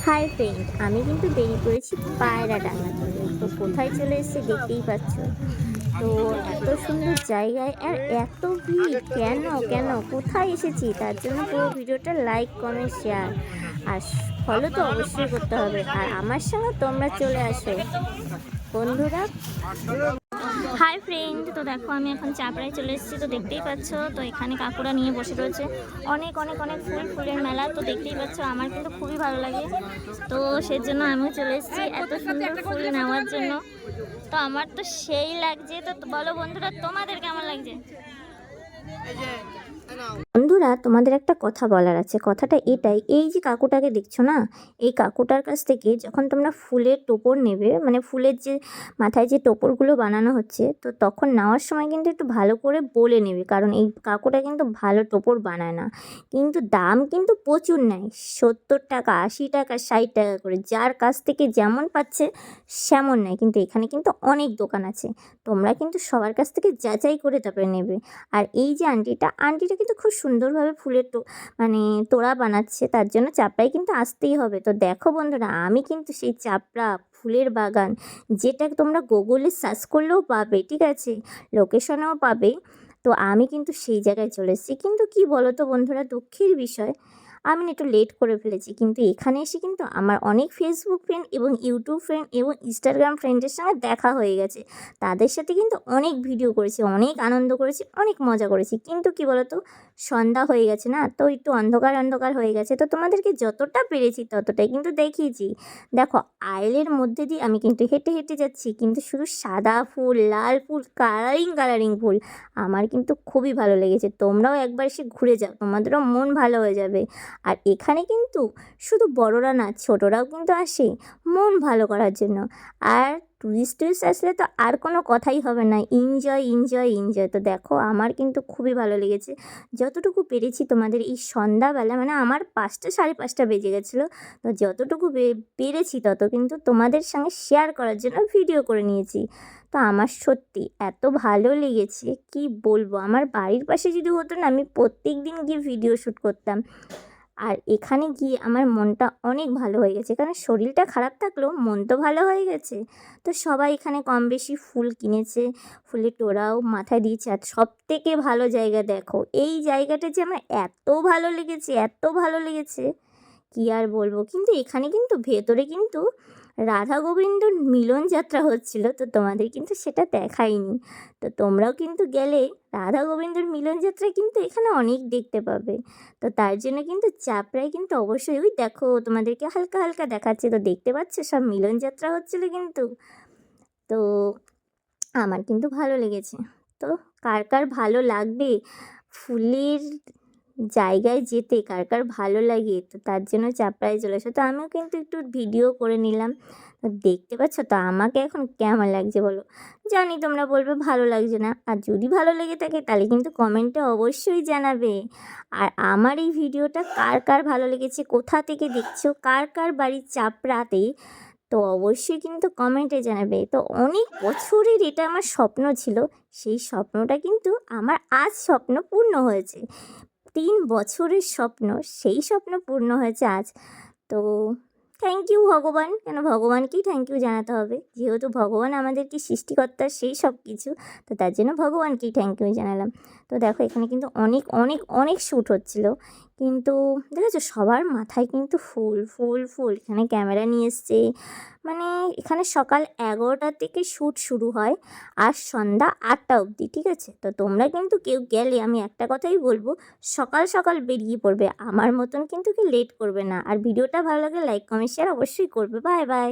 Hi friend, আমি কিন্তু বেরিয়ে পড়েছি পায়রা ডাঙাতে। তো কোথায় চলে এসেছি দেখতেই পাচ্ছ। তো এত সুন্দর জায়গায় আর এত ভিড় কেন কেন কোথায় এসেছি তার জন্য পুরো ভিডিওটা লাইক কমেন্ট শেয়ার আর ফলো তো অবশ্যই করতে হবে। আর আমার সঙ্গে তোমরা চলে আসো বন্ধুরা। হাই ফ্রেন্ড, তো দেখো আমি এখন চাপড়ায় চলে এসেছি। তো দেখতেই পাচ্ছ, তো এখানে কাকুরা নিয়ে বসে রয়েছে অনেক অনেক অনেক ফুলের মেলা। তো দেখতেই পাচ্ছ আমার কিন্তু খুবই ভালো লাগে, তো সেজন্য আমিও চলে এসেছি এত সুন্দর ফুল নেওয়ার জন্য। তো আমার তো সেই লাগছে। তো বলো বন্ধুরা, তোমাদের কেমন লাগছে? বন্ধুরা, তোমাদের একটা কথা বলার আছে। কথাটা এটাই, এই যে কাকুটাকে দেখছো না, এই কাকুটার কাছ থেকে যখন তোমরা ফুলের টোপর নেবে, মানে ফুলের যে মাথায় যে টোপরগুলো বানানো হচ্ছে, তো তখন নেওয়ার সময় কিন্তু একটু ভালো করে বলে নেবে, কারণ এই কাকুটা কিন্তু ভালো টোপর বানায় না। কিন্তু দাম কিন্তু প্রচুর নেয়, 70 টাকা, 80 টাকা, 60 টাকা করে, যার কাছ থেকে যেমন পাচ্ছে সেমন নেয়। কিন্তু এখানে কিন্তু অনেক দোকান আছে, তোমরা কিন্তু সবার কাছ থেকে যাচাই করে তারপরে নেবে। আর এই যে আন্টিটা কিন্তু খুব সুন্দরভাবে ফুলের মানে তোড়া বানাচ্ছে, তার জন্য চাপড়ায় কিন্তু আসতেই হবে। তো দেখো বন্ধুরা, আমি কিন্তু সেই চাপড়া ফুলের বাগান, যেটা তোমরা গুগলে সার্চ করলেও পাবে, ঠিক আছে, লোকেশনেও পাবে। তো আমি কিন্তু সেই জায়গায় চলে এসেছি। কিন্তু কি বলো তো বন্ধুরা, দুঃখের বিষয় আমি না একটু লেট করে ফেলেছি। কিন্তু এখানে এসে কিন্তু আমার অনেক ফেসবুক ফ্রেন্ড এবং ইউটিউব ফ্রেন্ড এবং ইনস্টাগ্রাম ফ্রেন্ডের সঙ্গে দেখা হয়ে গেছে। তাদের সাথে কিন্তু অনেক ভিডিও করেছি, অনেক আনন্দ করেছি, অনেক মজা করেছি। কিন্তু কি বলো তো, সন্ধ্যা হয়ে গেছে না, তো একটু অন্ধকার অন্ধকার হয়ে গেছে। তো তোমাদেরকে যতটা পেরেছি ততটাই কিন্তু দেখিয়েছি। দেখো, আইলের মধ্যে দিয়ে আমি কিন্তু হেঁটে হেঁটে যাচ্ছি, কিন্তু শুধু সাদা ফুল, লাল ফুল, কালারিং কালারিং ফুল। আমার কিন্তু খুবই ভালো লেগেছে। তোমরাও একবার এসে ঘুরে যাও, তোমাদেরও মন ভালো হয়ে যাবে। আর এখানে কিন্তু শুধু বড়রা না, ছোটরাও কিন্তু আসে মন ভালো করার জন্য। আর টুরিস্ট আসলে তো আর কোনো কথাই হবে না, এনজয় এনজয় এনজয়। তো দেখো, আমার কিন্তু খুবই ভালো লেগেছে। যতটুকু পেরেছি তোমাদের এই সন্ধ্যাবেলা, মানে আমার 5টা 5:30 বেজে গেছিলো, তো যতটুকু পেরেছি তত কিন্তু তোমাদের সঙ্গে শেয়ার করার জন্য ভিডিও করে নিয়েছি। তো আমার সত্যি এত ভালো লেগেছে কি বলবো। আমার বাড়ির পাশে যদি হতো না, আমি প্রত্যেক দিন গিয়ে ভিডিও শ্যুট করতাম। আর এখানে গিয়ে আমার মনটা অনেক ভালো হয়ে গেছে, কারণ শরীরটা খারাপ থাকলেও মন তো ভালো হয়ে গেছে। তো সবাই এখানে কম বেশি ফুল কিনেছে, ফুলের তোড়াও মাথায় দিয়েছে। আর সবথেকে ভালো জায়গা দেখো, এই জায়গাটা যে আমার এত ভালো লেগেছে, এত ভালো লেগেছে কি আর বলবো। কিন্তু এখানে কিন্তু ভেতরে কিন্তু রাধা গোবিন্দর মিলন যাত্রা হচ্ছিল, তো তোমাদের কিন্তু সেটা দেখাইনি। তো তোমরাও কিন্তু গেলে রাধা গোবিন্দর মিলন যাত্রা কিন্তু এখানে অনেক দেখতে পাবে। তো তার জন্য কিন্তু চাপড়ায় কিন্তু অবশ্যই, ওই দেখো তোমাদেরকে হালকা হালকা দেখাচ্ছে, তো দেখতে পাচ্ছ সব মিলন যাত্রা হচ্ছিল কিন্তু। তো আমার কিন্তু ভালো লেগেছে। তো কার কার ভালো লাগবে ফুলের জায়গায় যেতে, কার কার ভালো লাগে, তো তার জন্য চাপড়ায় চলে আসো। তো আমিও কিন্তু একটু ভিডিও করে নিলাম। তো দেখতে পাচ্ছ তো আমাকে এখন কেমন লাগছে বলো। জানি তোমরা বলবে ভালো লাগছে না, আর যদি ভালো লেগে থাকে তাহলে কিন্তু কমেন্টে অবশ্যই জানাবে। আর আমার এই ভিডিওটা কার কার ভালো লেগেছে, কোথা থেকে দেখছো, কার কার বাড়ির চাপড়াতে, তো অবশ্যই কিন্তু কমেন্টে জানাবে। তো অনেক বছরের এটা আমার স্বপ্ন ছিল, সেই স্বপ্নটা কিন্তু আমার আজ স্বপ্ন পূর্ণ হয়েছে। 3 বছরের স্বপ্ন, সেই স্বপ্ন পূর্ণ হয়েছে আজ। তো থ্যাংক ইউ ভগবান। কেন ভগবানকেই থ্যাংক ইউ জানাতে হবে, যেহেতু ভগবান আমাদেরকে সৃষ্টিকর্তা সেই সব কিছু, তো তার জন্য ভগবানকেই থ্যাংক ইউ জানালাম। তো দেখো, এখানে কিন্তু অনেক অনেক অনেক শ্যুট হচ্ছিলো। কিন্তু দেখেছো সবার মাথায় কিন্তু ফুল ফুল ফুল। এখানে ক্যামেরা নিয়ে এসছে, মানে এখানে সকাল 11টা থেকে শ্যুট শুরু হয় আর সন্ধ্যা 8টা অবধি, ঠিক আছে। তো তোমরা কিন্তু কেউ গেলে আমি একটা কথাই বলবো, সকাল সকাল বেরিয়ে পড়বে, আমার মতন কিন্তু কেউ লেট করবে না। আর ভিডিওটা ভালো লাগলে লাইক কমেন্ট শেয়ার অবশ্যই করবে। Bye bye.